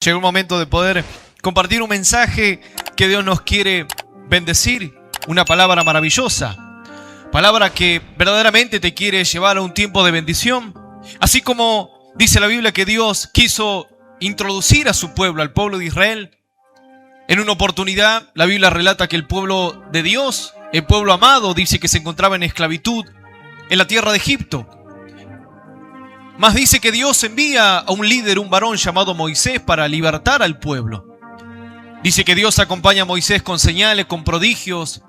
Llegó el momento de poder compartir un mensaje que Dios nos quiere bendecir, una palabra maravillosa, palabra que verdaderamente te quiere llevar a un tiempo de bendición, así como dice la Biblia que Dios quiso introducir a su pueblo, al pueblo de Israel. En una oportunidad, la Biblia relata que el pueblo de Dios, el pueblo amado, dice que se encontraba en esclavitud en la tierra de Egipto. Mas dice que Dios envía a un líder, un varón llamado Moisés, para libertar al pueblo. Dice que Dios acompaña a Moisés con señales, con prodigios,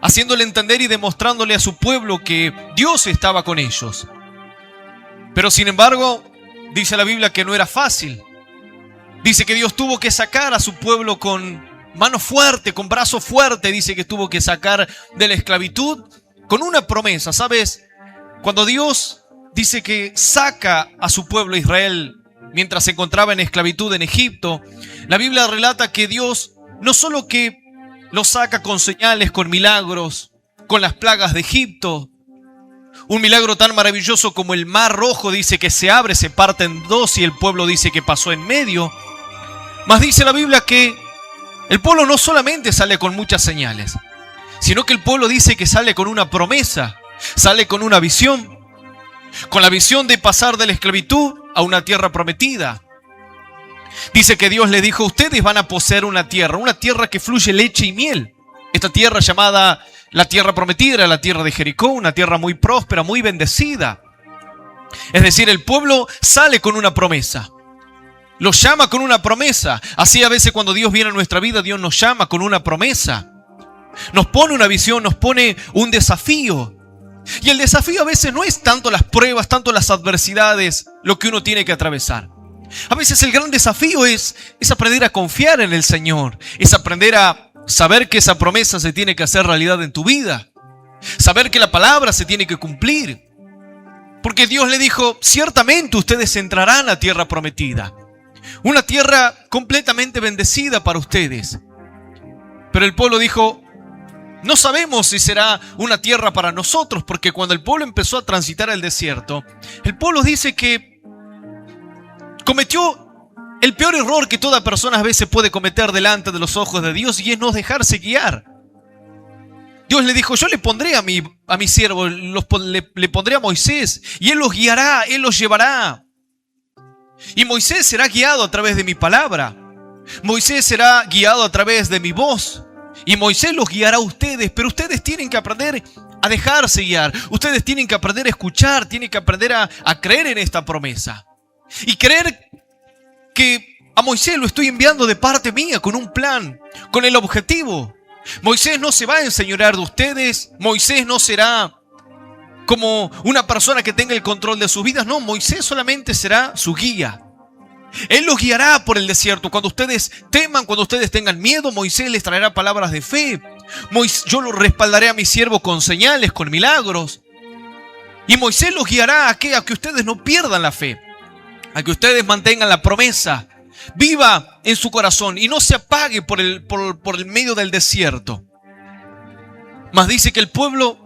haciéndole entender y demostrándole a su pueblo que Dios estaba con ellos. Pero sin embargo, dice la Biblia que no era fácil. Dice que Dios tuvo que sacar a su pueblo con mano fuerte, con brazo fuerte. Dice que tuvo que sacar de la esclavitud con una promesa. ¿Sabes? Cuando Dios dice que saca a su pueblo Israel mientras se encontraba en esclavitud en Egipto, la Biblia relata que Dios no solo que lo saca con señales, con milagros, con las plagas de Egipto, un milagro tan maravilloso como el mar rojo, dice que se abre, se parte en dos y el pueblo dice que pasó en medio. Mas dice la Biblia que el pueblo no solamente sale con muchas señales, sino que el pueblo dice que sale con una promesa, sale con una visión, con la visión de pasar de la esclavitud a una tierra prometida. Dice que Dios le dijo: ustedes van a poseer una tierra que fluye leche y miel. Esta tierra llamada la tierra prometida era la tierra de Jericó, una tierra muy próspera, muy bendecida. Es decir, el pueblo sale con una promesa. Los llama con una promesa. Así a veces cuando Dios viene a nuestra vida, Dios nos llama con una promesa. Nos pone una visión, nos pone un desafío. Y el desafío a veces no es tanto las pruebas, tanto las adversidades, lo que uno tiene que atravesar. A veces el gran desafío es aprender a confiar en el Señor, es aprender a saber que esa promesa se tiene que hacer realidad en tu vida, saber que la palabra se tiene que cumplir. Porque Dios le dijo: ciertamente ustedes entrarán a la tierra prometida, una tierra completamente bendecida para ustedes. Pero el pueblo dijo: no sabemos si será una tierra para nosotros, porque cuando el pueblo empezó a transitar el desierto, el pueblo dice que cometió el peor error que toda persona a veces puede cometer delante de los ojos de Dios, y es no dejarse guiar. Dios le dijo: yo le pondré a mi siervo, le pondré a Moisés, y él los guiará, él los llevará. Y Moisés será guiado a través de mi palabra. Moisés será guiado a través de mi voz. Y Moisés los guiará a ustedes, pero ustedes tienen que aprender a dejarse guiar. Ustedes tienen que aprender a escuchar, tienen que aprender a creer en esta promesa. Y creer que a Moisés lo estoy enviando de parte mía, con un plan, con el objetivo. Moisés no se va a enseñorear de ustedes. Moisés no será como una persona que tenga el control de sus vidas. No, Moisés solamente será su guía. Él los guiará por el desierto. Cuando ustedes teman, cuando ustedes tengan miedo, Moisés les traerá palabras de fe. Yo los respaldaré a mi siervo con señales, con milagros. Y Moisés los guiará a que ustedes no pierdan la fe, a que ustedes mantengan la promesa viva en su corazón y no se apague por el medio del desierto. Mas dice que el pueblo,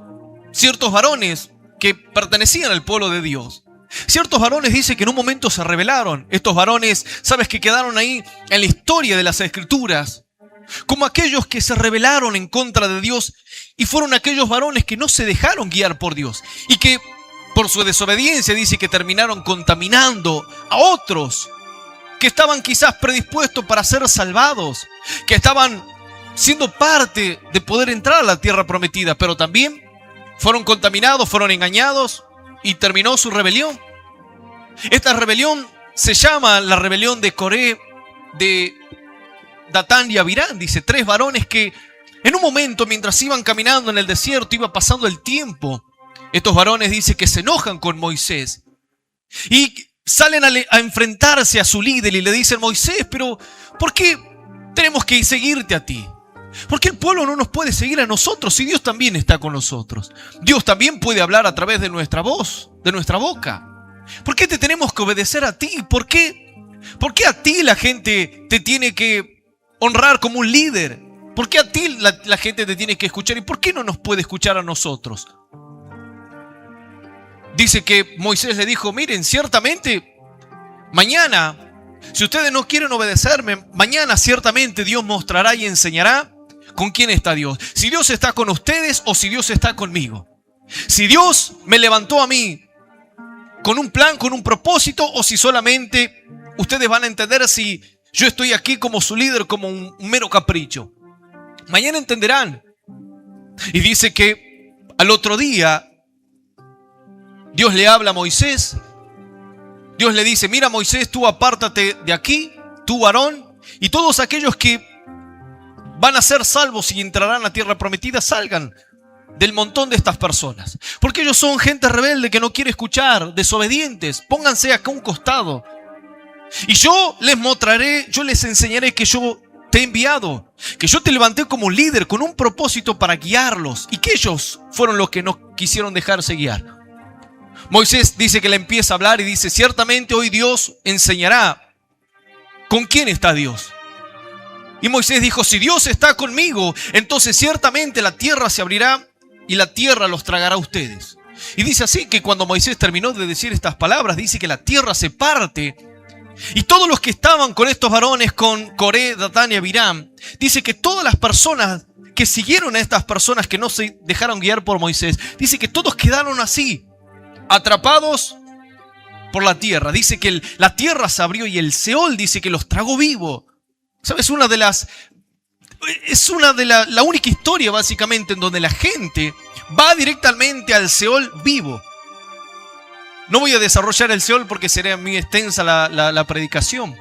ciertos varones que pertenecían al pueblo de Dios, ciertos varones, dice que en un momento se rebelaron. Estos varones, sabes, que quedaron ahí en la historia de las Escrituras como aquellos que se rebelaron en contra de Dios, y fueron aquellos varones que no se dejaron guiar por Dios y que por su desobediencia, dice, que terminaron contaminando a otros que estaban quizás predispuestos para ser salvados, que estaban siendo parte de poder entrar a la tierra prometida, pero también fueron contaminados, fueron engañados, y terminó su rebelión. Esta rebelión se llama la rebelión de Coré, de Datán y Abirán. Dice, 3 varones que en un momento, mientras iban caminando en el desierto, iba pasando el tiempo. Estos varones, dice, que se enojan con Moisés y salen a enfrentarse a su líder y le dicen: Moisés, pero ¿por qué tenemos que seguirte a ti? ¿Por qué el pueblo no nos puede seguir a nosotros si Dios también está con nosotros? Dios también puede hablar a través de nuestra voz, de nuestra boca. ¿Por qué te tenemos que obedecer a ti? ¿Por qué a ti la gente te tiene que honrar como un líder? ¿Por qué a ti la gente te tiene que escuchar? ¿Y por qué no nos puede escuchar a nosotros? Dice que Moisés le dijo: miren, ciertamente mañana Si ustedes no quieren obedecerme, mañana ciertamente Dios mostrará y enseñará con quién está Dios. Si Dios está con ustedes o si Dios está conmigo. Si Dios me levantó a mí con un plan, con un propósito, o si solamente ustedes van a entender si yo estoy aquí como su líder, como un mero capricho. Mañana entenderán. Y dice que al otro día Dios le habla a Moisés. Dios le dice: mira, Moisés, tú apártate de aquí, tú Aarón, y todos aquellos que van a ser salvos y entrarán a la tierra prometida, salgan del montón de estas personas. Porque ellos son gente rebelde que no quiere escuchar, desobedientes. Pónganse acá a un costado. Y yo les mostraré, yo les enseñaré que yo te he enviado, que yo te levanté como líder con un propósito para guiarlos, y que ellos fueron los que no quisieron dejarse guiar. Moisés dice que le empieza a hablar y dice: ciertamente hoy Dios enseñará con quién está Dios. Y Moisés dijo: si Dios está conmigo, entonces ciertamente la tierra se abrirá y la tierra los tragará a ustedes. Y dice así que cuando Moisés terminó de decir estas palabras, dice que la tierra se parte. Y todos los que estaban con estos varones, con Coré, Datán y Abiram, dice que todas las personas que siguieron a estas personas que no se dejaron guiar por Moisés, dice que todos quedaron así, atrapados por la tierra. Dice que la tierra se abrió y el Seol dice que los tragó vivo. ¿Sabes? Es la única historia básicamente en donde la gente va directamente al Seol vivo. No voy a desarrollar el Seol porque sería muy extensa la predicación.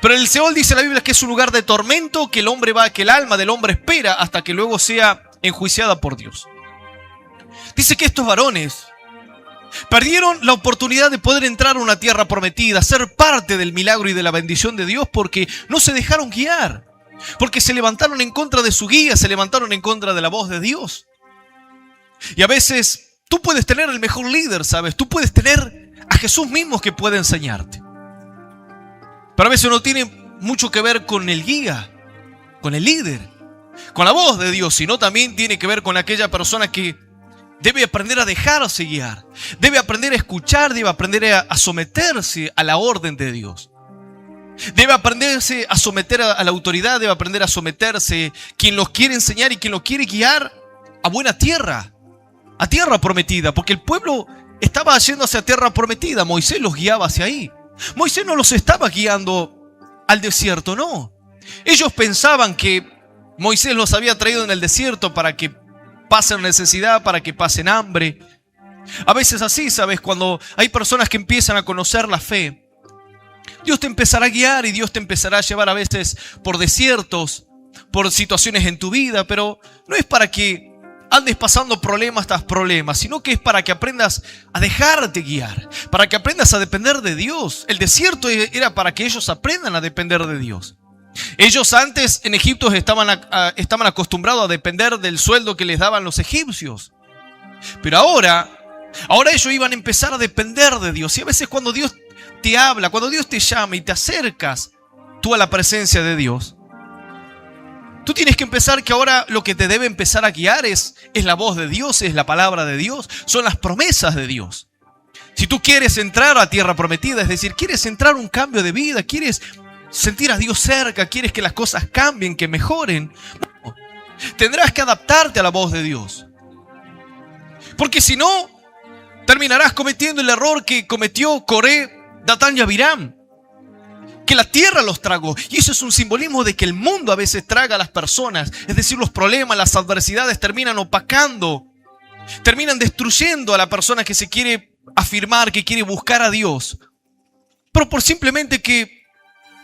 Pero el Seol, dice la Biblia, que es un lugar de tormento que el alma del hombre espera hasta que luego sea enjuiciada por Dios. Dice que estos varones perdieron la oportunidad de poder entrar a una tierra prometida, ser parte del milagro y de la bendición de Dios, porque no se dejaron guiar, porque se levantaron en contra de su guía, se levantaron en contra de la voz de Dios. Y a veces tú puedes tener el mejor líder, ¿sabes? Tú puedes tener a Jesús mismo que puede enseñarte. Pero a veces no tiene mucho que ver con el guía, con el líder, con la voz de Dios, sino también tiene que ver con aquella persona que debe aprender a dejarse guiar, debe aprender a escuchar, debe aprender a someterse a la orden de Dios. Debe aprenderse a someter a la autoridad, debe aprender a someterse quien los quiere enseñar y quien los quiere guiar a buena tierra, a tierra prometida, porque el pueblo estaba yendo hacia tierra prometida. Moisés los guiaba hacia ahí. Moisés no los estaba guiando al desierto, no. Ellos pensaban que Moisés los había traído en el desierto para que pasen necesidad, para que pasen hambre. A veces así, ¿sabes? Cuando hay personas que empiezan a conocer la fe, Dios te empezará a guiar y Dios te empezará a llevar a veces por desiertos, por situaciones en tu vida, pero no es para que andes pasando problemas tras problemas, sino que es para que aprendas a dejarte guiar, para que aprendas a depender de Dios. El desierto era para que ellos aprendan a depender de Dios. Ellos antes en Egipto estaban acostumbrados a depender del sueldo que les daban los egipcios. Pero ahora ellos iban a empezar a depender de Dios. Y a veces cuando Dios te habla, cuando Dios te llama y te acercas tú a la presencia de Dios, tú tienes que empezar que ahora lo que te debe empezar a guiar es la voz de Dios, es la palabra de Dios, son las promesas de Dios. Si tú quieres entrar a tierra prometida, es decir, quieres entrar a un cambio de vida, quieres sentir a Dios cerca, quieres que las cosas cambien, que mejoren, tendrás que adaptarte a la voz de Dios. Porque si no, terminarás cometiendo el error que cometió Coré, Datán y Abiram, que la tierra los tragó. Y eso es un simbolismo de que el mundo a veces traga a las personas. Es decir, los problemas, las adversidades terminan opacando, terminan destruyendo a la persona que se quiere afirmar, que quiere buscar a Dios, pero por simplemente que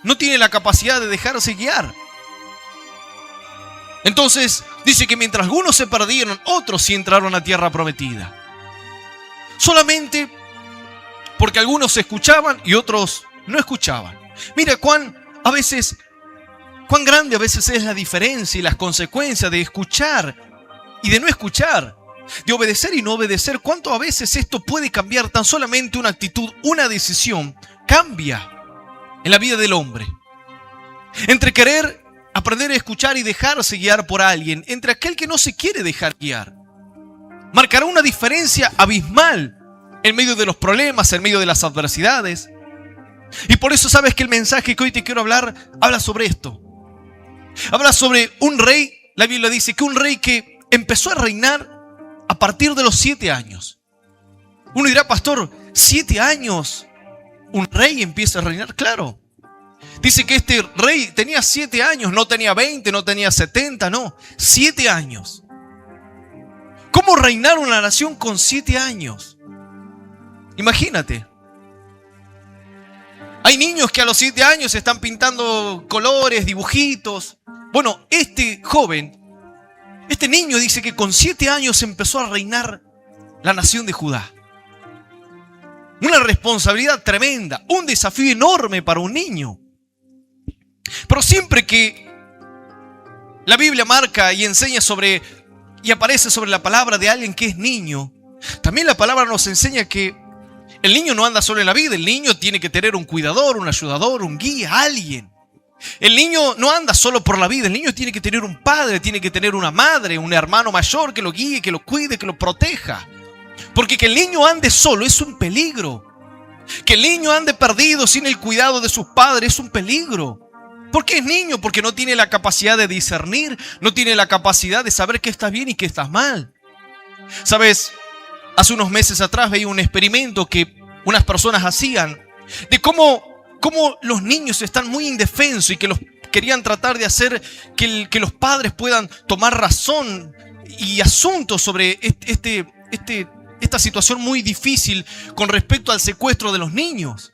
no tiene la capacidad de dejarse guiar. Entonces dice que mientras algunos se perdieron, otros sí entraron a tierra prometida. Solamente porque algunos escuchaban y otros no escuchaban. Mira cuán grande a veces es la diferencia y las consecuencias de escuchar y de no escuchar, de obedecer y no obedecer. Cuánto a veces esto puede cambiar. Tan solamente una actitud, una decisión cambia en la vida del hombre. Entre querer aprender a escuchar y dejarse guiar por alguien, entre aquel que no se quiere dejar guiar, marcará una diferencia abismal en medio de los problemas, en medio de las adversidades. Y por eso sabes que el mensaje que hoy te quiero hablar habla sobre esto. Habla sobre un rey. La Biblia dice que un rey que empezó a reinar a partir de los 7 años. Uno dirá, pastor, 7 años, ¿un rey empieza a reinar? Claro. Dice que este rey tenía 7 años, no tenía 20, no tenía 70, no, 7 años. ¿Cómo reinar una nación con 7 años? Imagínate. Hay niños que a los 7 años están pintando colores, dibujitos. Bueno, este joven, este niño dice que con 7 años empezó a reinar la nación de Judá. Una responsabilidad tremenda, un desafío enorme para un niño. Pero siempre que la Biblia marca y enseña sobre y aparece sobre la palabra de alguien que es niño, también la palabra nos enseña que el niño no anda solo en la vida. El niño tiene que tener un cuidador, un ayudador, un guía, alguien. El niño no anda solo por la vida. El niño tiene que tener un padre, tiene que tener una madre, un hermano mayor que lo guíe, que lo cuide, que lo proteja. Porque que el niño ande solo es un peligro. Que el niño ande perdido sin el cuidado de sus padres es un peligro. ¿Por qué es niño? Porque no tiene la capacidad de discernir, no tiene la capacidad de saber qué está bien y qué está mal. ¿Sabes? Hace unos meses atrás veía un experimento que unas personas hacían de cómo los niños están muy indefensos y que los querían tratar de hacer que los padres puedan tomar razón y asuntos sobre esta situación muy difícil con respecto al secuestro de los niños.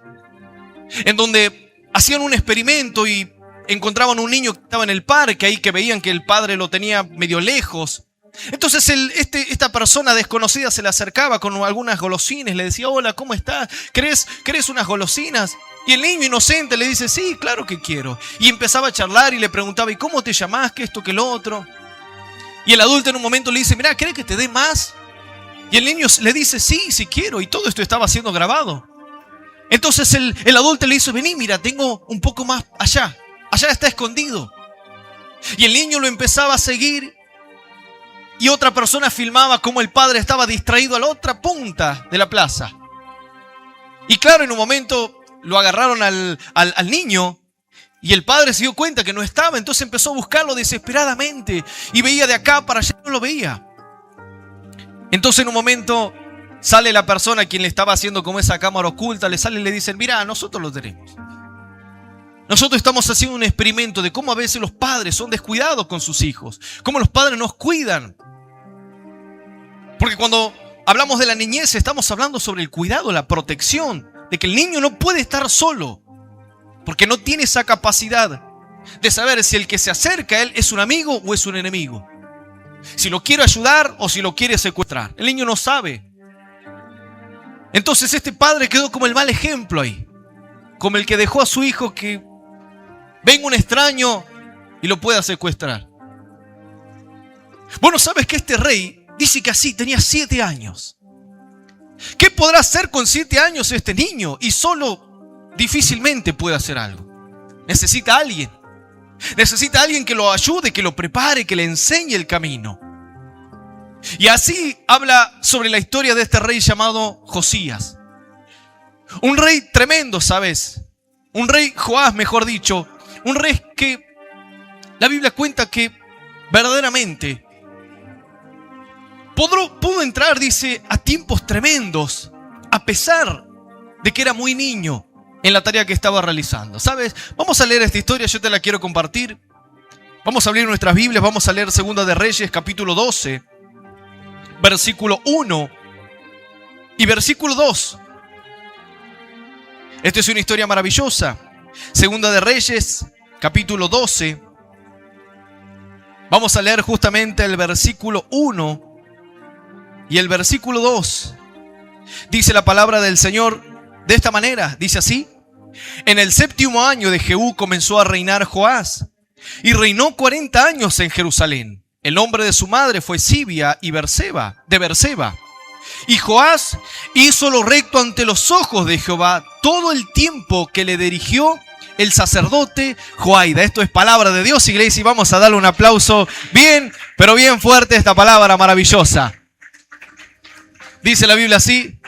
En donde hacían un experimento y encontraban un niño que estaba en el parque, ahí que veían que el padre lo tenía medio lejos. Entonces esta persona desconocida se le acercaba con algunas golosinas, le decía, hola, ¿cómo estás? ¿Querés unas golosinas? Y el niño inocente le dice, sí, claro que quiero. Y empezaba a charlar y le preguntaba, ¿y cómo te llamás? ¿Qué esto, qué lo otro? Y el adulto en un momento le dice, mirá, ¿querés que te dé más? Y el niño le dice, sí, sí quiero. Y todo esto estaba siendo grabado. Entonces el adulto le dice, vení, mira, tengo un poco más allá. Allá está escondido. Y el niño lo empezaba a seguir. Y otra persona filmaba cómo el padre estaba distraído a la otra punta de la plaza. Y claro, en un momento lo agarraron al niño. Y el padre se dio cuenta que no estaba. Entonces empezó a buscarlo desesperadamente. Y veía de acá para allá, no lo veía. Entonces en un momento sale la persona a quien le estaba haciendo como esa cámara oculta. Le sale y le dicen, mirá, nosotros lo tenemos. Nosotros estamos haciendo un experimento de cómo a veces los padres son descuidados con sus hijos. Cómo los padres nos cuidan. Porque cuando hablamos de la niñez estamos hablando sobre el cuidado, la protección. De que el niño no puede estar solo. Porque no tiene esa capacidad de saber si el que se acerca a él es un amigo o es un enemigo. Si lo quiere ayudar o si lo quiere secuestrar. El niño no sabe. Entonces este padre quedó como el mal ejemplo ahí. Como el que dejó a su hijo que venga un extraño y lo pueda secuestrar. Bueno, ¿sabes que este rey dice que así tenía 7 años? ¿Qué podrá hacer con 7 años este niño? Y solo difícilmente puede hacer algo. Necesita a alguien. Necesita a alguien que lo ayude, que lo prepare, que le enseñe el camino. Y así habla sobre la historia de este rey llamado Josías. Un rey tremendo, ¿sabes? Un rey, Joás, mejor dicho. Un rey que la Biblia cuenta que verdaderamente pudo entrar, dice, a tiempos tremendos, a pesar de que era muy niño en la tarea que estaba realizando. ¿Sabes? Vamos a leer esta historia, yo te la quiero compartir. Vamos a abrir nuestras Biblias, vamos a leer Segunda de Reyes, capítulo 12, versículo 1 y versículo 2. Esta es una historia maravillosa. Segunda de Reyes, capítulo 12. Vamos a leer justamente el versículo 1 y el versículo 2. Dice la palabra del Señor de esta manera, dice así: en el 7º año de Jehú comenzó a reinar Joás, y reinó 40 años en Jerusalén. El nombre de su madre fue Sibia de Berseba. Y Joás hizo lo recto ante los ojos de Jehová todo el tiempo que le dirigió el sacerdote Joaida. Esto es palabra de Dios, iglesia, y vamos a darle un aplauso bien, pero bien fuerte a esta palabra maravillosa. Dice la Biblia así: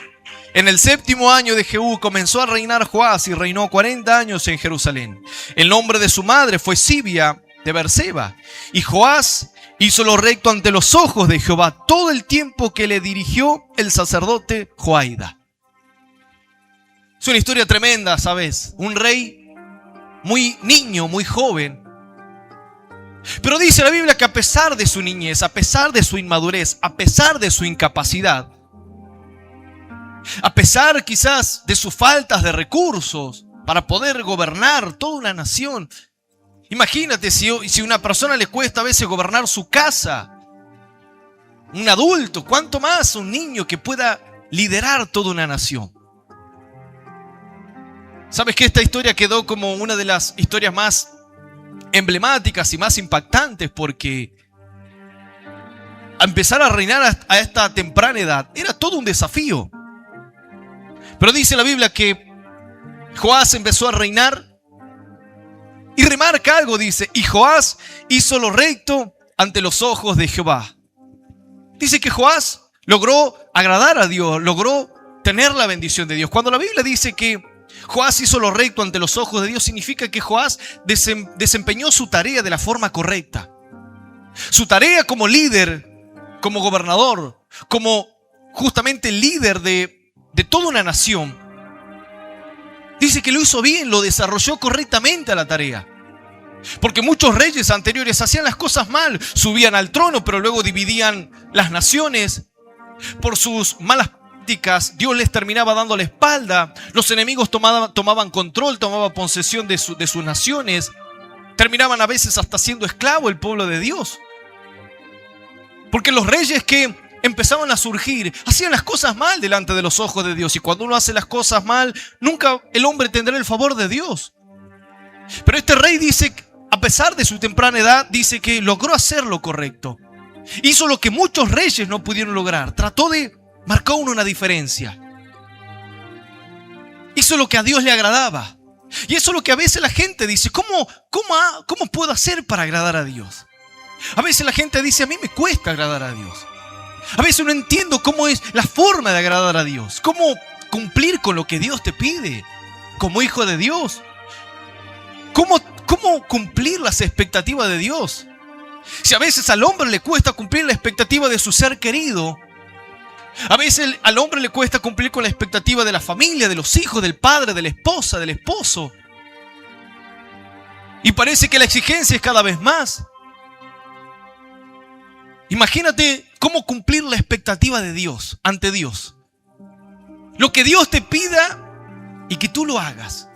En el 7º año de Jehú comenzó a reinar Joás y reinó 40 años en Jerusalén. El nombre de su madre fue Sibia de Berseba. Y Joás hizo lo recto ante los ojos de Jehová todo el tiempo que le dirigió el sacerdote Joiada. Es una historia tremenda, ¿sabes? Un rey muy niño, muy joven. Pero dice la Biblia que a pesar de su niñez, a pesar de su inmadurez, a pesar de su incapacidad, a pesar quizás de sus faltas de recursos para poder gobernar toda una nación. Imagínate si a una persona le cuesta a veces gobernar su casa, un adulto, ¿cuánto más un niño que pueda liderar toda una nación? ¿Sabes que esta historia quedó como una de las historias más emblemáticas y más impactantes? Porque a empezar a reinar a esta temprana edad era todo un desafío. Pero dice la Biblia que Joás empezó a reinar y remarca algo, dice, y Joás hizo lo recto ante los ojos de Jehová. Dice que Joás logró agradar a Dios, logró tener la bendición de Dios. Cuando la Biblia dice que Joás hizo lo recto ante los ojos de Dios, significa que Joás desempeñó su tarea de la forma correcta. Su tarea como líder, como gobernador, como justamente líder de toda una nación. Dice que lo hizo bien, lo desarrolló correctamente a la tarea. Porque muchos reyes anteriores hacían las cosas mal, subían al trono, pero luego dividían las naciones. Por sus malas prácticas, Dios les terminaba dando la espalda. Los enemigos tomaban control, tomaban posesión de sus naciones. Terminaban a veces hasta siendo esclavo el pueblo de Dios. Porque los reyes que empezaban a surgir hacían las cosas mal delante de los ojos de Dios. Y cuando uno hace las cosas mal, nunca el hombre tendrá el favor de Dios. Pero este rey dice, a pesar de su temprana edad, dice que logró hacer lo correcto. Hizo lo que muchos reyes no pudieron lograr. Marcó una diferencia. Hizo lo que a Dios le agradaba. Y eso es lo que a veces la gente dice, ¿cómo puedo hacer para agradar a Dios? A veces la gente dice, a mí me cuesta agradar a Dios. A veces no entiendo cómo es la forma de agradar a Dios. Cómo cumplir con lo que Dios te pide como hijo de Dios. Cómo cumplir las expectativas de Dios. Si a veces al hombre le cuesta cumplir la expectativa de su ser querido, a veces al hombre le cuesta cumplir con la expectativa de la familia, de los hijos, del padre, de la esposa, del esposo. Y parece que la exigencia es cada vez más. Imagínate cómo cumplir la expectativa de Dios, ante Dios. Lo que Dios te pida y que tú lo hagas.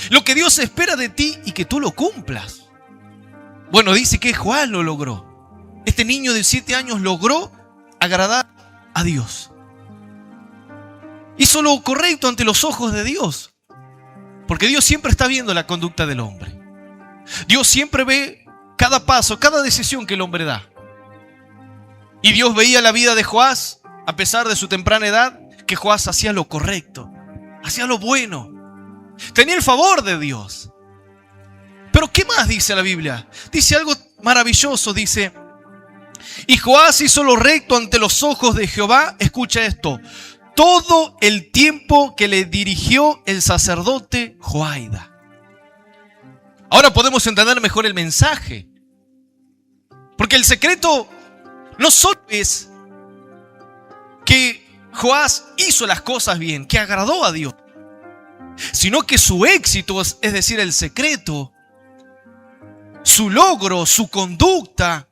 Lo que Dios espera de ti y que tú lo cumplas. Bueno, dice que Joás lo logró. Este niño de 7 años logró agradar a Dios. Hizo lo correcto ante los ojos de Dios. Porque Dios siempre está viendo la conducta del hombre. Dios siempre ve cada paso, cada decisión que el hombre da. Y Dios veía la vida de Joás, a pesar de su temprana edad, que Joás hacía lo correcto, hacía lo bueno. Tenía el favor de Dios. Pero ¿qué más dice la Biblia? Dice algo maravilloso, dice, y Joás hizo lo recto ante los ojos de Jehová, escucha esto, todo el tiempo que le dirigió el sacerdote Joiada. Ahora podemos entender mejor el mensaje. Porque el secreto no solo es que Joás hizo las cosas bien, que agradó a Dios, sino que su éxito, es decir, el secreto, su logro, su conducta,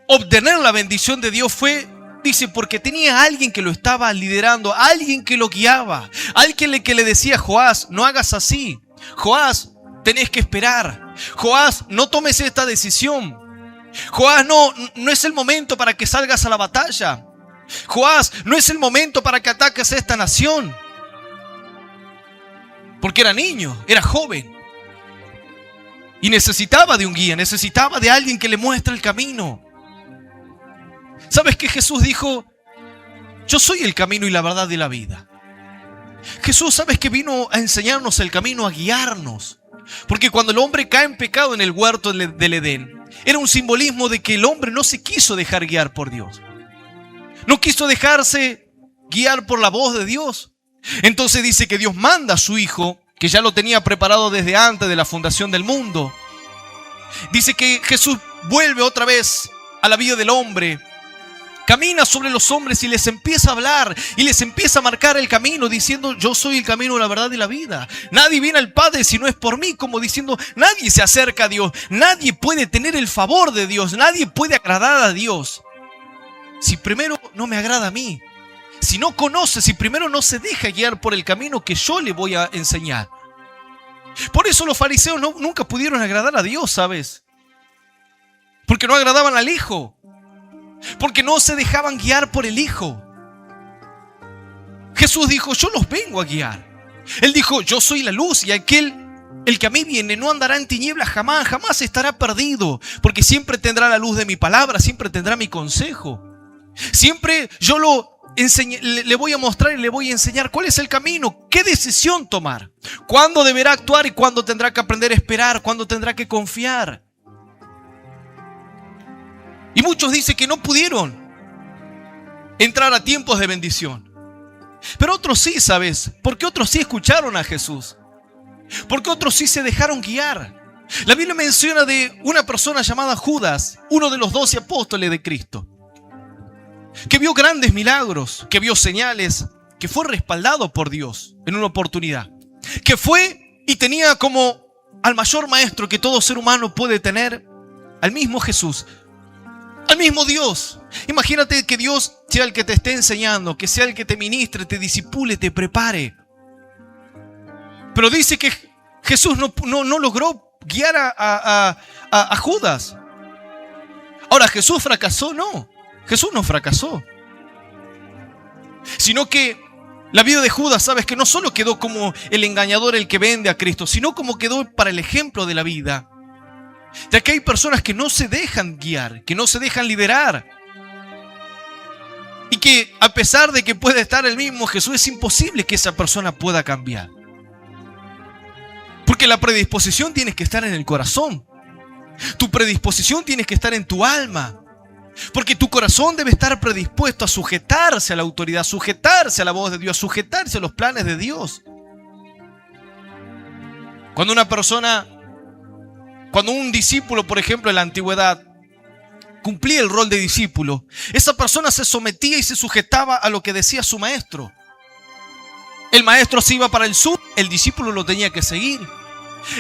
obtener la bendición de Dios fue, dice, porque tenía a alguien que lo estaba liderando, alguien que lo guiaba, alguien que le decía, Joás, no hagas así, Joás, tenés que esperar, Joás, no tomes esta decisión, Joás, no es el momento para que salgas a la batalla, Joás, no es el momento para que ataques a esta nación. Porque era niño, era joven. Y necesitaba de un guía, necesitaba de alguien que le muestre el camino. ¿Sabes qué Jesús dijo? Yo soy el camino y la verdad y la vida. Jesús, ¿sabes que vino a enseñarnos el camino, a guiarnos? Porque cuando el hombre cae en pecado en el huerto del Edén, era un simbolismo de que el hombre no se quiso dejar guiar por Dios. No quiso dejarse guiar por la voz de Dios. Entonces dice que Dios manda a su Hijo, que ya lo tenía preparado desde antes de la fundación del mundo. Dice que Jesús vuelve otra vez a la vida del hombre, camina sobre los hombres y les empieza a hablar y les empieza a marcar el camino, diciendo: yo soy el camino, la verdad y la vida. Nadie viene al Padre si no es por mí, como diciendo, nadie se acerca a Dios, nadie puede tener el favor de Dios, nadie puede agradar a Dios si primero no me agrada a mí. Si no conoce, si primero no se deja guiar por el camino que yo le voy a enseñar. Por eso los fariseos nunca pudieron agradar a Dios, ¿sabes? Porque no agradaban al Hijo. Porque no se dejaban guiar por el Hijo. Jesús dijo: yo los vengo a guiar. Él dijo: yo soy la luz, y el que a mí viene no andará en tinieblas jamás, jamás estará perdido, porque siempre tendrá la luz de mi palabra, siempre tendrá mi consejo. Siempre yo le voy a mostrar y le voy a enseñar cuál es el camino, qué decisión tomar, cuándo deberá actuar y cuándo tendrá que aprender a esperar, cuándo tendrá que confiar. Y muchos dicen que no pudieron entrar a tiempos de bendición. Pero otros sí, ¿sabes? Porque otros sí escucharon a Jesús. Porque otros sí se dejaron guiar. La Biblia menciona de una persona llamada Judas, uno de los 12 apóstoles de Cristo, que vio grandes milagros, que vio señales, que fue respaldado por Dios en una oportunidad, que fue y tenía como al mayor maestro que todo ser humano puede tener, al mismo Jesús, al mismo Dios. Imagínate que Dios sea el que te esté enseñando, que sea el que te ministre, te disipule, te prepare. Pero dice que Jesús no logró guiar a Judas. Ahora, ¿Jesús fracasó? No. Jesús no fracasó, sino que la vida de Judas, sabes, que no solo quedó como el engañador, el que vende a Cristo, sino como quedó para el ejemplo de la vida, ya que hay personas que no se dejan guiar, que no se dejan liderar, y que a pesar de que puede estar el mismo Jesús, es imposible que esa persona pueda cambiar, porque la predisposición tiene que estar en el corazón, tu predisposición tiene que estar en tu alma. Porque tu corazón debe estar predispuesto a sujetarse a la autoridad, sujetarse a la voz de Dios, sujetarse a los planes de Dios. Cuando un discípulo, por ejemplo, en la antigüedad, cumplía el rol de discípulo, esa persona se sometía y se sujetaba a lo que decía su maestro. El maestro se iba para el sur, el discípulo lo tenía que seguir.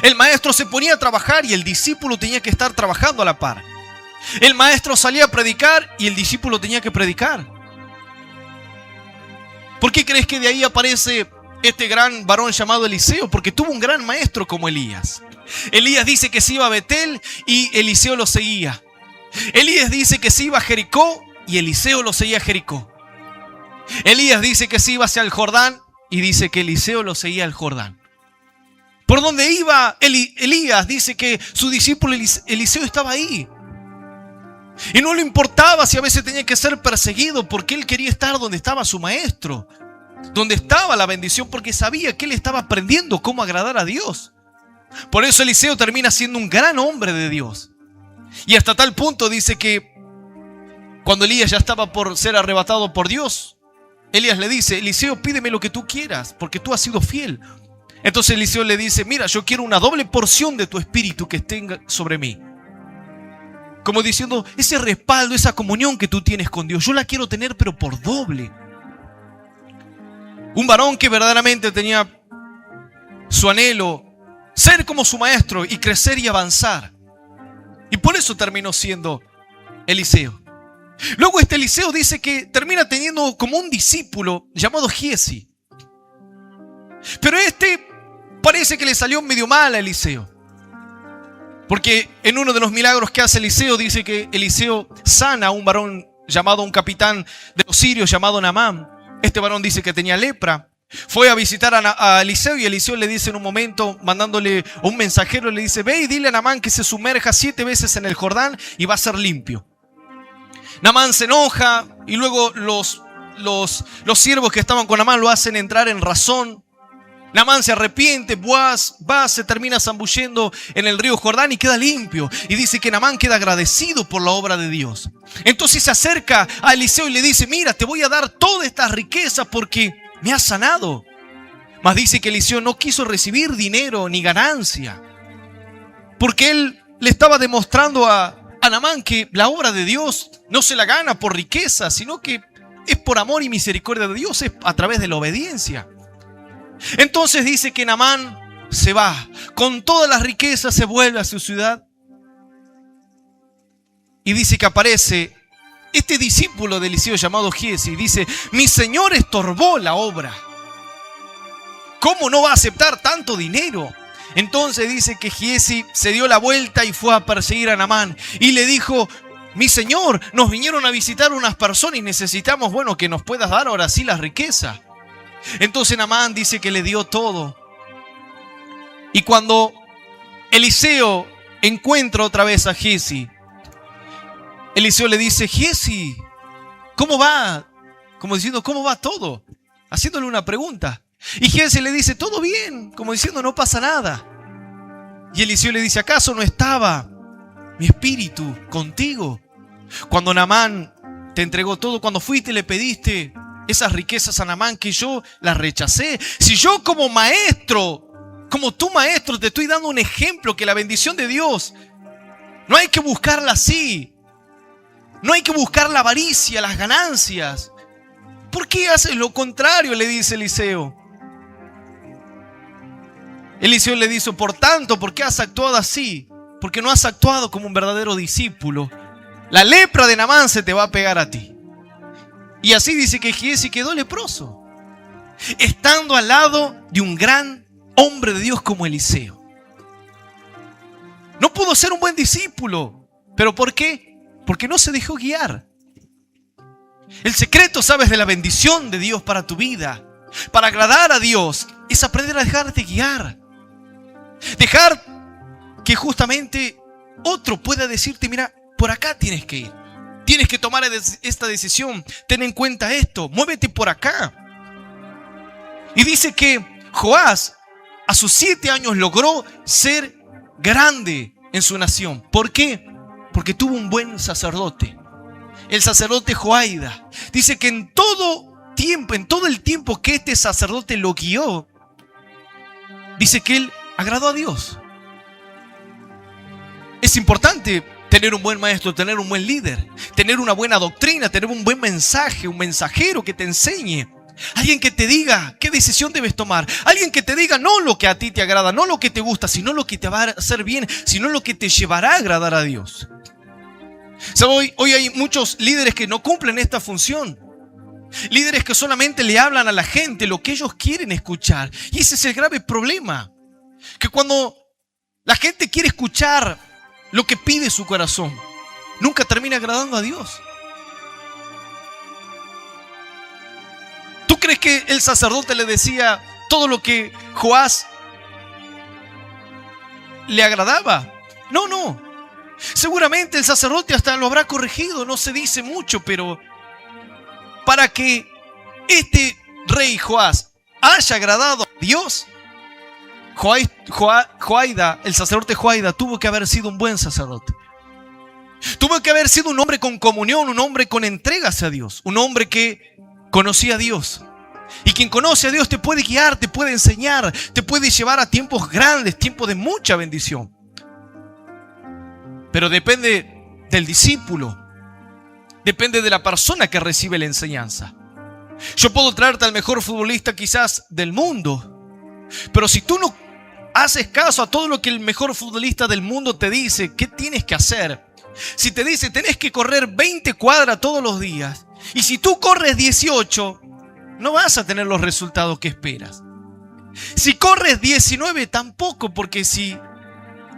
El maestro se ponía a trabajar y el discípulo tenía que estar trabajando a la par. El maestro salía a predicar y el discípulo tenía que predicar. ¿Por qué crees que de ahí aparece este gran varón llamado Eliseo? Porque tuvo un gran maestro como Elías. Elías dice que se iba a Betel y Eliseo lo seguía. Elías dice que se iba a Jericó y Eliseo lo seguía a Jericó. Elías dice que se iba hacia el Jordán y dice que Eliseo lo seguía al Jordán. Por donde iba Elías, dice que su discípulo Eliseo estaba ahí. Y no le importaba si a veces tenía que ser perseguido, porque él quería estar donde estaba su maestro, donde estaba la bendición, porque sabía que él estaba aprendiendo cómo agradar a Dios. Por eso Eliseo termina siendo un gran hombre de Dios. Y hasta tal punto dice que cuando Elías ya estaba por ser arrebatado por Dios, Elías le dice: Eliseo, pídeme lo que tú quieras, porque tú has sido fiel. Entonces Eliseo le dice: mira, yo quiero una doble porción de tu espíritu que esté sobre mí. Como diciendo, ese respaldo, esa comunión que tú tienes con Dios, yo la quiero tener, pero por doble. Un varón que verdaderamente tenía su anhelo, ser como su maestro y crecer y avanzar. Y por eso terminó siendo Eliseo. Luego este Eliseo dice que termina teniendo como un discípulo llamado Giezi. Pero parece que le salió medio mal a Eliseo. Porque en uno de los milagros que hace Eliseo, dice que Eliseo sana a un varón llamado, un capitán de los sirios llamado Naamán. Este varón dice que tenía lepra. Fue a visitar a Eliseo y Eliseo le dice en un momento, mandándole a un mensajero, le dice: ve y dile a Naamán que se sumerja 7 veces en el Jordán y va a ser limpio. Naamán se enoja y luego los siervos que estaban con Naamán lo hacen entrar en razón. Naamán se arrepiente, Boaz va, se termina zambullendo en el río Jordán y queda limpio. Y dice que Naamán queda agradecido por la obra de Dios. Entonces se acerca a Eliseo y le dice, mira, te voy a dar todas estas riquezas porque me has sanado. Mas dice que Eliseo no quiso recibir dinero ni ganancia, porque él le estaba demostrando a Naamán que la obra de Dios no se la gana por riqueza, sino que es por amor y misericordia de Dios, es a través de la obediencia. Entonces dice que Naamán se va, con todas las riquezas se vuelve a su ciudad. Y dice que aparece este discípulo de Eliseo llamado Giezi. Dice, mi señor estorbó la obra. ¿Cómo no va a aceptar tanto dinero? Entonces dice que Giezi se dio la vuelta y fue a perseguir a Naamán. Y le dijo, mi señor, nos vinieron a visitar unas personas y necesitamos, que nos puedas dar ahora sí la riqueza. Entonces Naamán dice que le dio todo. Y cuando Eliseo encuentra otra vez a Giezi, Eliseo le dice, Giezi, ¿cómo va? Como diciendo, ¿cómo va todo? Haciéndole una pregunta. Y Giezi le dice, todo bien, como diciendo, no pasa nada. Y Eliseo le dice, ¿acaso no estaba mi espíritu contigo cuando Naamán te entregó todo? Cuando fuiste y le pediste esas riquezas a Naamán que yo las rechacé. Si yo como maestro, como tu maestro, te estoy dando un ejemplo que la bendición de Dios no hay que buscarla así. No hay que buscar la avaricia, las ganancias. ¿Por qué haces lo contrario?, le dice Eliseo. Eliseo le dice, por tanto, ¿por qué has actuado así? Porque no has actuado como un verdadero discípulo. La lepra de Naamán se te va a pegar a ti. Y así dice que Giezi quedó leproso, estando al lado de un gran hombre de Dios como Eliseo. No pudo ser un buen discípulo. ¿Pero por qué? Porque no se dejó guiar. El secreto, ¿sabes?, de la bendición de Dios para tu vida, para agradar a Dios, es aprender a dejarte guiar. Dejar que justamente otro pueda decirte, mira, por acá tienes que ir. Tienes que tomar esta decisión. Ten en cuenta esto. Muévete por acá. Y dice que Joás a sus 7 años logró ser grande en su nación. ¿Por qué? Porque tuvo un buen sacerdote. El sacerdote Joaida. Dice que en todo el tiempo que este sacerdote lo guió, dice que él agradó a Dios. Es importante tener un buen maestro, tener un buen líder, tener una buena doctrina, tener un buen mensaje, un mensajero que te enseñe. Alguien que te diga qué decisión debes tomar. Alguien que te diga no lo que a ti te agrada, no lo que te gusta, sino lo que te va a hacer bien, sino lo que te llevará a agradar a Dios. Hoy hay muchos líderes que no cumplen esta función. Líderes que solamente le hablan a la gente lo que ellos quieren escuchar. Y ese es el grave problema. Que cuando la gente quiere escuchar lo que pide su corazón, nunca termina agradando a Dios. ¿Tú crees que el sacerdote le decía todo lo que Joás le agradaba? No. Seguramente el sacerdote hasta lo habrá corregido, no se dice mucho, pero para que este rey Joás haya agradado a Dios, Joaida, el sacerdote Joaida, tuvo que haber sido un buen sacerdote. Tuvo que haber sido un hombre con comunión, un hombre con entrega hacia Dios, un hombre que conocía a Dios. Y quien conoce a Dios te puede guiar, te puede enseñar, te puede llevar a tiempos grandes, tiempos de mucha bendición. Pero depende del discípulo, depende de la persona que recibe la enseñanza. Yo puedo traerte al mejor futbolista quizás del mundo, pero si tú no haces caso a todo lo que el mejor futbolista del mundo te dice, ¿qué tienes que hacer? Si te dice, tenés que correr 20 cuadras todos los días, y si tú corres 18, no vas a tener los resultados que esperas. Si corres 19, tampoco, porque si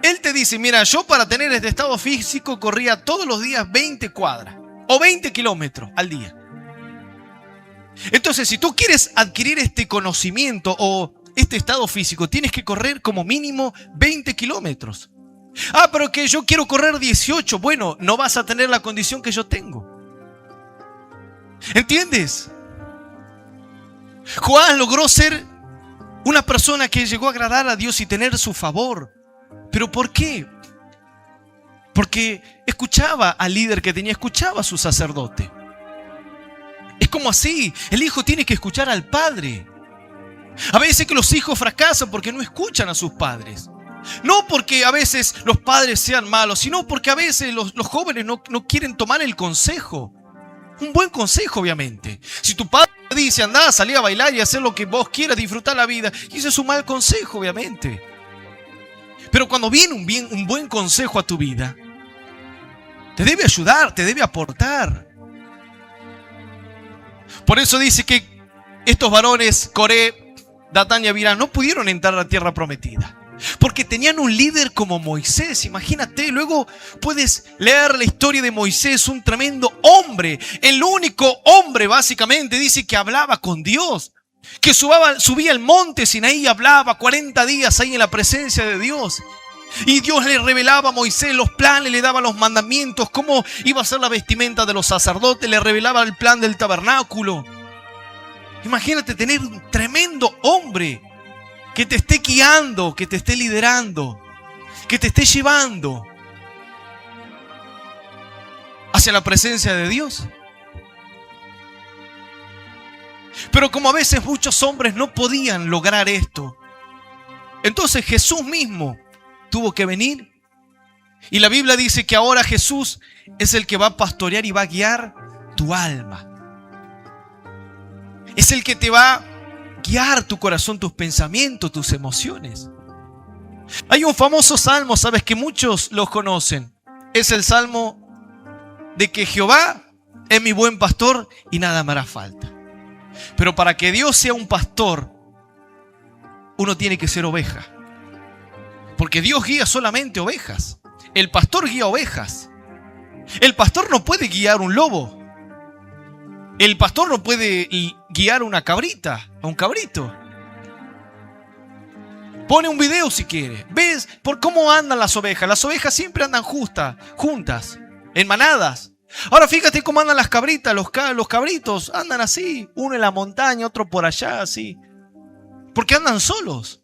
él te dice, mira, yo para tener este estado físico corría todos los días 20 cuadras o 20 kilómetros al día. Entonces, si tú quieres adquirir este conocimiento o este estado físico, tienes que correr como mínimo 20 kilómetros. Pero que yo quiero correr 18. Bueno, no vas a tener la condición que yo tengo. ¿Entiendes? Joás logró ser Una persona que llegó a agradar a Dios y tener su favor. ¿Pero por qué? Porque escuchaba al líder que tenía, escuchaba a su sacerdote. Es como así, el hijo tiene que escuchar al padre. A veces que los hijos fracasan porque no escuchan a sus padres. No porque a veces los padres sean malos, sino porque a veces los jóvenes no quieren tomar el consejo. Un buen consejo, obviamente. Si tu padre te dice, andá, salí a bailar y hacer lo que vos quieras, disfrutar la vida, y ese es un mal consejo, obviamente. Pero cuando viene un buen consejo a tu vida, te debe ayudar, te debe aportar. Por eso dice que estos varones, Coré, Datán y Abirán, no pudieron entrar a la tierra prometida. Porque tenían un líder como Moisés, imagínate. Luego puedes leer la historia de Moisés, un tremendo hombre. El único hombre, básicamente, dice que hablaba con Dios. Que subía al monte Sinaí y hablaba 40 días ahí en la presencia de Dios. Y Dios le revelaba a Moisés los planes, le daba los mandamientos, cómo iba a ser la vestimenta de los sacerdotes, le revelaba el plan del tabernáculo. Imagínate tener un tremendo hombre que te esté guiando, que te esté liderando, que te esté llevando hacia la presencia de Dios. Pero como a veces muchos hombres no podían lograr esto, entonces Jesús mismo tuvo que venir. Y la Biblia dice que ahora Jesús es el que va a pastorear y va a guiar tu alma. Es el que te va a guiar tu corazón, tus pensamientos, tus emociones. Hay un famoso salmo, sabes que muchos lo conocen. Es el salmo de que Jehová es mi buen pastor y nada me hará falta. Pero para que Dios sea un pastor, uno tiene que ser oveja. Porque Dios guía solamente ovejas. El pastor guía ovejas. El pastor no puede guiar un lobo. El pastor no puede guiar una cabrita, a un cabrito. Pone un video si quiere. ¿Ves por cómo andan las ovejas? Las ovejas siempre andan juntas, en manadas. Ahora fíjate cómo andan las cabritas, los cabritos andan así, uno en la montaña, otro por allá, así. Porque andan solos.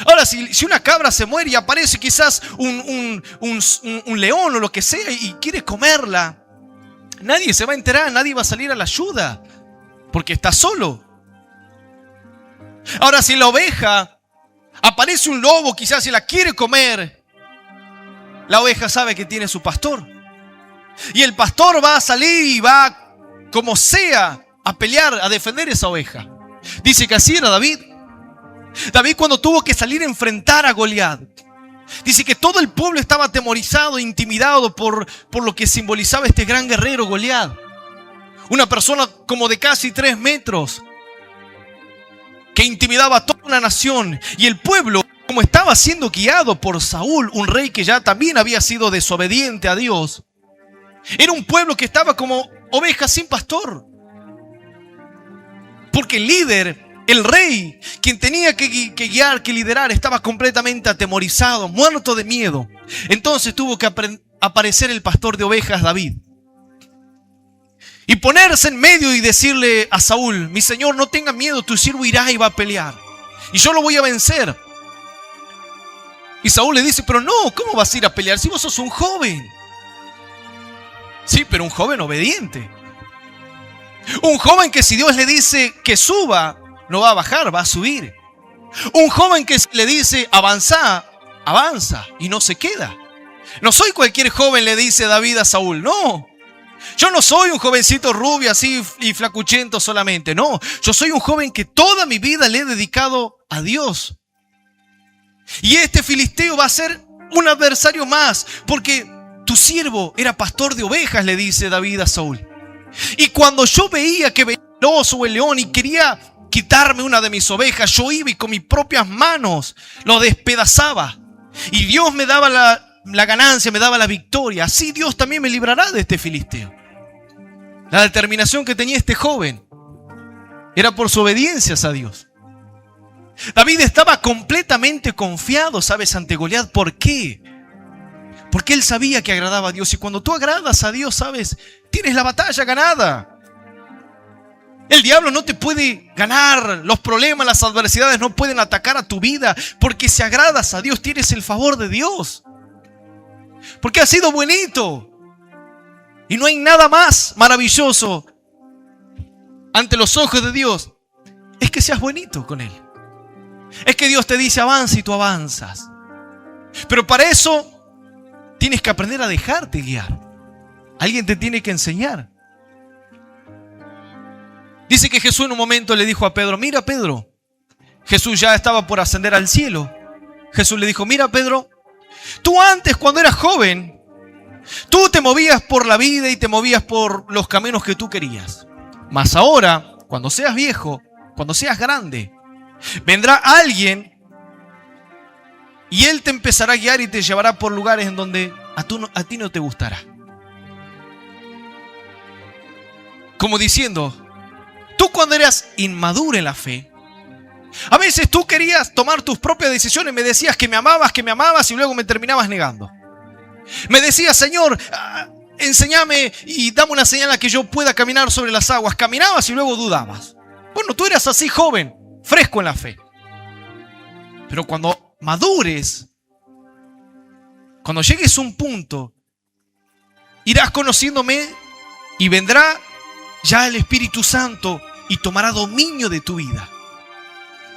Ahora, si una cabra se muere y aparece quizás un león o lo que sea y quiere comerla, nadie se va a enterar, nadie va a salir a la ayuda, porque está solo. Ahora, si la oveja aparece un lobo, quizás si la quiere comer, la oveja sabe que tiene su pastor. Y el pastor va a salir y va, como sea, a pelear, a defender esa oveja. Dice que así era David. David cuando tuvo que salir a enfrentar a Goliat, dice que todo el pueblo estaba atemorizado, intimidado por lo que simbolizaba este gran guerrero Goliat. Una persona como de casi 3 metros, que intimidaba a toda una nación. Y el pueblo, como estaba siendo guiado por Saúl, un rey que ya también había sido desobediente a Dios, era un pueblo que estaba como ovejas sin pastor. Porque el líder, el rey, quien tenía que guiar, que liderar, estaba completamente atemorizado, muerto de miedo. Entonces tuvo que aparecer el pastor de ovejas, David, y ponerse en medio y decirle a Saúl: mi señor, no tenga miedo, tu siervo irá y va a pelear, y yo lo voy a vencer. Y Saúl le dice: pero no, ¿cómo vas a ir a pelear si vos sos un joven? Sí, pero un joven obediente. Un joven que si Dios le dice que suba, no va a bajar, va a subir. Un joven que le dice avanza, avanza y no se queda. No soy cualquier joven, le dice David a Saúl. No, yo no soy un jovencito rubio así y flacuchento solamente. No, yo soy un joven que toda mi vida le he dedicado a Dios. Y este filisteo va a ser un adversario más, porque tu siervo era pastor de ovejas, le dice David a Saúl. Y cuando yo veía que venía el oso o el león y quería quitarme una de mis ovejas, yo iba y con mis propias manos lo despedazaba. Y Dios me daba la ganancia, me daba la victoria. Así Dios también me librará de este filisteo. La determinación que tenía este joven era por su obediencia a Dios. David estaba completamente confiado, ¿sabes?, ante Goliat. ¿Por qué? Porque él sabía que agradaba a Dios. Y cuando tú agradas a Dios, ¿sabes?, tienes la batalla ganada. El diablo no te puede ganar. Los problemas, las adversidades no pueden atacar a tu vida. Porque si agradas a Dios, tienes el favor de Dios. Porque has sido buenito. Y no hay nada más maravilloso ante los ojos de Dios. Es que seas buenito con Él. Es que Dios te dice avanza y tú avanzas. Pero para eso tienes que aprender a dejarte guiar. Alguien te tiene que enseñar. Dice que Jesús en un momento le dijo a Pedro, mira Pedro, Jesús ya estaba por ascender al cielo. Jesús le dijo, mira Pedro, tú antes cuando eras joven, tú te movías por la vida y te movías por los caminos que tú querías. Mas ahora, cuando seas viejo, cuando seas grande, vendrá alguien y él te empezará a guiar y te llevará por lugares en donde a ti no te gustará. Como diciendo, tú cuando eras inmaduro en la fe, a veces tú querías tomar tus propias decisiones, me decías que me amabas y luego me terminabas negando. Me decías, Señor, enséñame y dame una señal a que yo pueda caminar sobre las aguas. Caminabas y luego dudabas. Bueno, tú eras así joven, fresco en la fe. Pero cuando madures, cuando llegues a un punto, irás conociéndome y vendrá ya el Espíritu Santo y tomará dominio de tu vida.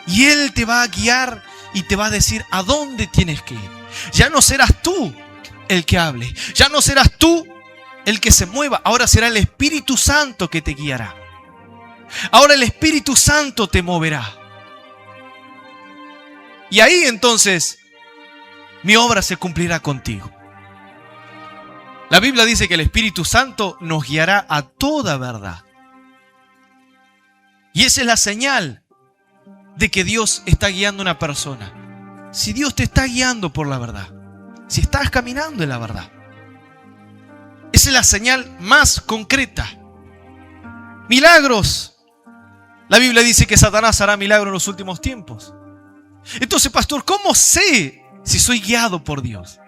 Y Él te va a guiar y te va a decir a dónde tienes que ir. Ya no serás tú el que hable. Ya no serás tú el que se mueva. Ahora será el Espíritu Santo que te guiará. Ahora el Espíritu Santo te moverá. Y ahí entonces mi obra se cumplirá contigo. La Biblia dice que el Espíritu Santo nos guiará a toda verdad. Y esa es la señal de que Dios está guiando a una persona. Si Dios te está guiando por la verdad, si estás caminando en la verdad, esa es la señal más concreta. Milagros. La Biblia dice que Satanás hará milagros en los últimos tiempos. Entonces, pastor, ¿cómo sé si soy guiado por Dios?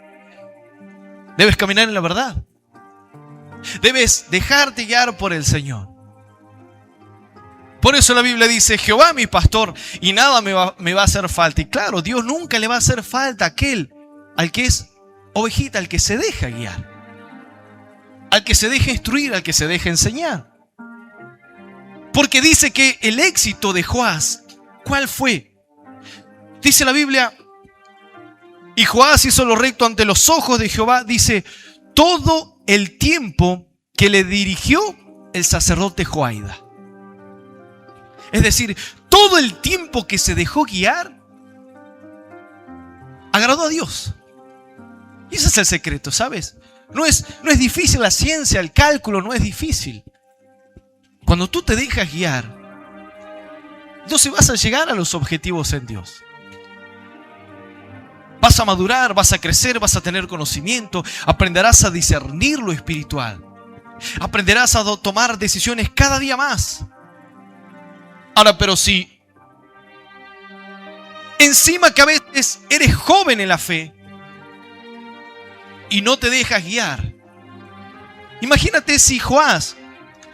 Debes caminar en la verdad. Debes dejarte guiar por el Señor. Por eso la Biblia dice, Jehová mi pastor y nada me va a hacer falta. Y claro, Dios nunca le va a hacer falta a aquel al que es ovejita, al que se deja guiar, al que se deja instruir, al que se deja enseñar. Porque dice que el éxito de Joás, ¿cuál fue? Dice la Biblia, y Joás hizo lo recto ante los ojos de Jehová, dice, todo el tiempo que le dirigió el sacerdote Joiada. Es decir, todo el tiempo que se dejó guiar, agradó a Dios. Y ese es el secreto, ¿sabes? No es difícil la ciencia, el cálculo no es difícil. Cuando tú te dejas guiar, entonces vas a llegar a los objetivos en Dios. Vas a madurar, vas a crecer, vas a tener conocimiento, aprenderás a discernir lo espiritual. Aprenderás a tomar decisiones cada día más. Ahora, pero si encima que a veces eres joven en la fe y no te dejas guiar, imagínate si Joás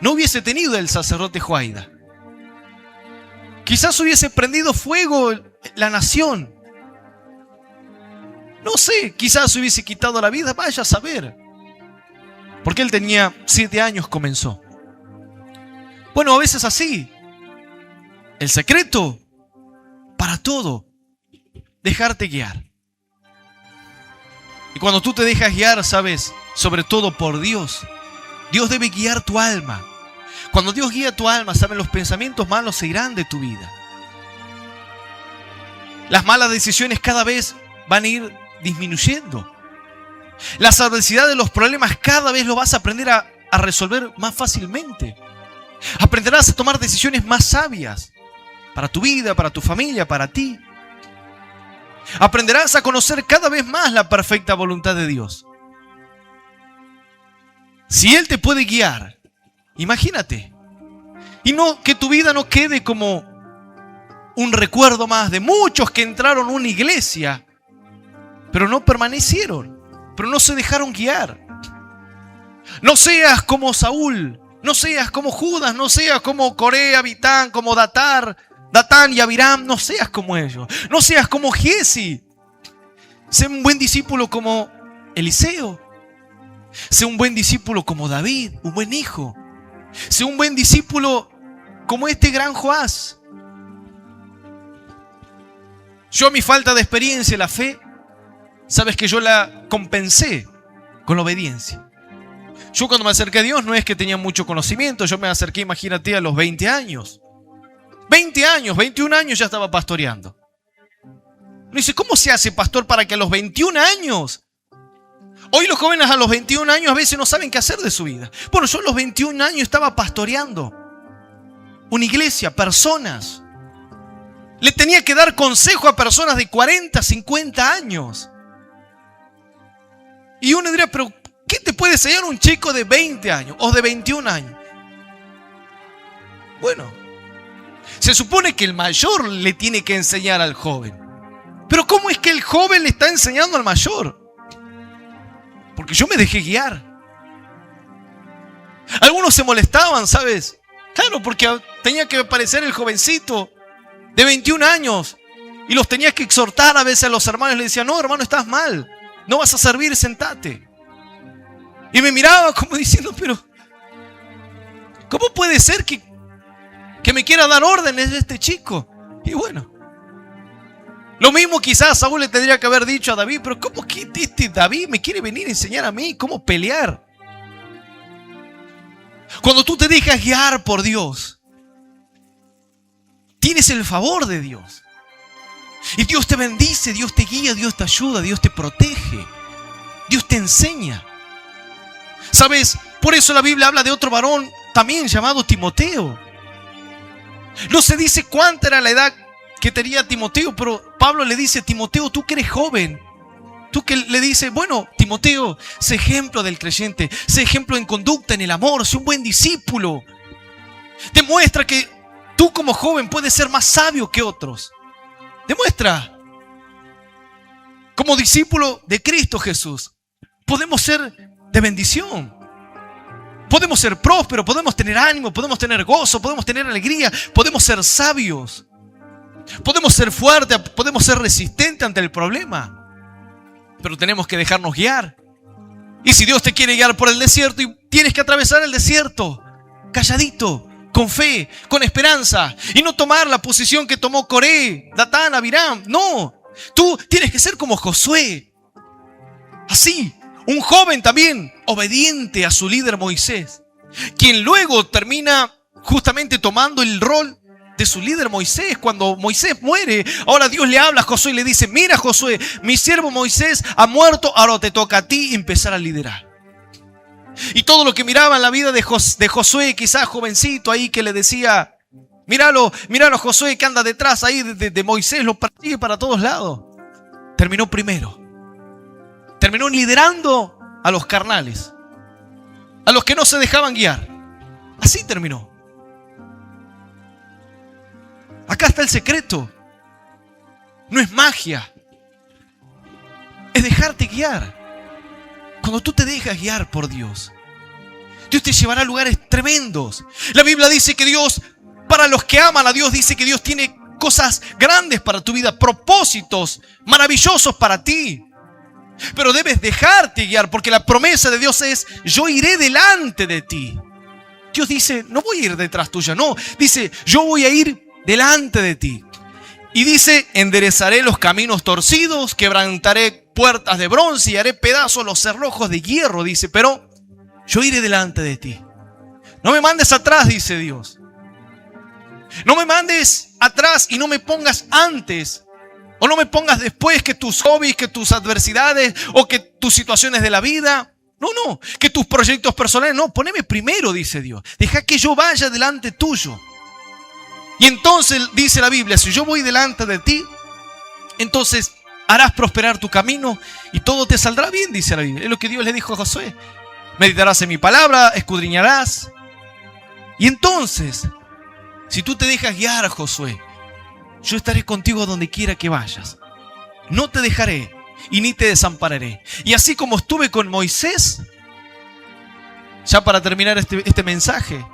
no hubiese tenido el sacerdote Joiada. Quizás hubiese prendido fuego la nación. No sé, quizás hubiese quitado la vida, vaya a saber. Porque él tenía 7 años, comenzó. Bueno, a veces así. El secreto para todo, dejarte guiar. Y cuando tú te dejas guiar, sabes, sobre todo por Dios, Dios debe guiar tu alma. Cuando Dios guía tu alma, sabes, los pensamientos malos se irán de tu vida. Las malas decisiones cada vez van a ir disminuyendo. Las adversidades, los problemas, cada vez lo vas a aprender a resolver más fácilmente. Aprenderás a tomar decisiones más sabias para tu vida, para tu familia, para ti. Aprenderás a conocer cada vez más la perfecta voluntad de Dios. Si Él te puede guiar, imagínate. Y no que tu vida no quede como un recuerdo más de muchos que entraron a una iglesia, pero no permanecieron, pero no se dejaron guiar. No seas como Saúl, No seas como Judas, no seas como Coré, Abitán, como Datán y Abiram, no seas como ellos. No seas como Giesi. Sé un buen discípulo como Eliseo. Sé un buen discípulo como David, un buen hijo. Sé un buen discípulo como este gran Joás. Yo, mi falta de experiencia en la fe, sabes que yo la compensé con la obediencia. Yo cuando me acerqué a Dios no es que tenía mucho conocimiento. Yo me acerqué, imagínate, a los 20 años. 20 años, 21 años ya estaba pastoreando. Me dice, ¿cómo se hace, pastor, para que a los 21 años? Hoy los jóvenes a los 21 años a veces no saben qué hacer de su vida. Bueno, yo a los 21 años estaba pastoreando una iglesia, personas. Le tenía que dar consejo a personas de 40, 50 años. Y uno diría, pero ¿qué te puede enseñar un chico de 20 años o de 21 años? Bueno, se supone que el mayor le tiene que enseñar al joven. Pero ¿cómo es que el joven le está enseñando al mayor? Porque yo me dejé guiar. Algunos se molestaban, ¿sabes? Claro, porque tenía que aparecer el jovencito de 21 años y los tenía que exhortar a veces a los hermanos. Le decía, no, hermano, estás mal. No vas a servir, sentate. Y me miraba como diciendo, pero ¿cómo puede ser que me quiera dar órdenes de este chico? Y bueno, lo mismo quizás Saúl le tendría que haber dicho a David, pero ¿cómo que este David me quiere venir a enseñar a mí cómo pelear? Cuando tú te dejas guiar por Dios, tienes el favor de Dios. Y Dios te bendice, Dios te guía, Dios te ayuda, Dios te protege, Dios te enseña. ¿Sabes? Por eso la Biblia habla de otro varón también llamado Timoteo. No se dice cuánta era la edad que tenía Timoteo, pero Pablo le dice, Timoteo, tú que eres joven, tú que le dice, bueno, Timoteo, sé ejemplo del creyente, sé ejemplo en conducta, en el amor, sé un buen discípulo. Demuestra que tú como joven puedes ser más sabio que otros. Demuestra. Como discípulo de Cristo Jesús, podemos ser de bendición. Podemos ser prósperos, podemos tener ánimo, podemos tener gozo, podemos tener alegría, podemos ser sabios. Podemos ser fuertes, podemos ser resistentes ante el problema. Pero tenemos que dejarnos guiar. Y si Dios te quiere guiar por el desierto y tienes que atravesar el desierto, calladito, con fe, con esperanza. Y no tomar la posición que tomó Coré, Datán, Abiram. No, tú tienes que ser como Josué. Así, un joven también obediente a su líder Moisés, quien luego termina justamente tomando el rol de su líder Moisés. Cuando Moisés muere, ahora Dios le habla a Josué y le dice, mira Josué, mi siervo Moisés ha muerto, ahora te toca a ti empezar a liderar. Y todo lo que miraba en la vida de Josué, quizás jovencito ahí que le decía, míralo Josué que anda detrás ahí de Moisés, lo persigue para todos lados. Terminó primero. Terminó liderando a los carnales, a los que no se dejaban guiar. Así terminó. Acá está el secreto. No es magia. Es dejarte guiar. Cuando tú te dejas guiar por Dios, Dios te llevará a lugares tremendos. La Biblia dice que Dios, para los que aman a Dios, dice que Dios tiene cosas grandes para tu vida, propósitos maravillosos para ti. Pero debes dejarte guiar, porque la promesa de Dios es, yo iré delante de ti. Dios dice, no voy a ir detrás tuya, no. Dice, yo voy a ir delante de ti. Y dice, enderezaré los caminos torcidos, quebrantaré puertas de bronce y haré pedazos los cerrojos de hierro, dice, pero yo iré delante de ti. No me mandes atrás, dice Dios. No me mandes atrás y no me pongas antes. O no me pongas después que tus hobbies, que tus adversidades o que tus situaciones de la vida. No, que tus proyectos personales. No, poneme primero, dice Dios. Deja que yo vaya delante tuyo. Y entonces dice la Biblia, si yo voy delante de ti, entonces harás prosperar tu camino y todo te saldrá bien, dice la Biblia. Es lo que Dios le dijo a Josué. Meditarás en mi palabra, escudriñarás. Y entonces, si tú te dejas guiar, Josué, yo estaré contigo donde quiera que vayas. No te dejaré y ni te desampararé. Y así como estuve con Moisés, Ya para terminar este mensaje,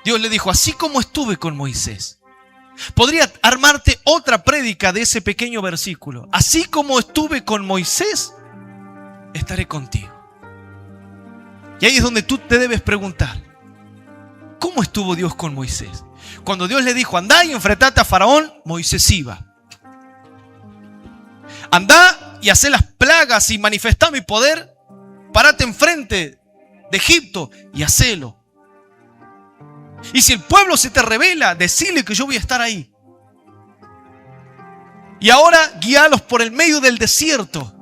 Dios le dijo, así como estuve con Moisés. Podría armarte otra prédica de ese pequeño versículo. Así como estuve con Moisés, estaré contigo. Y ahí es donde tú te debes preguntar, ¿cómo estuvo Dios con Moisés? Cuando Dios le dijo, andá y enfrentate a Faraón, Moisés iba. Andá y hacé las plagas y manifestá mi poder, párate enfrente de Egipto y hacelo. Y si el pueblo se te revela, decile que yo voy a estar ahí. Y ahora guíalos por el medio del desierto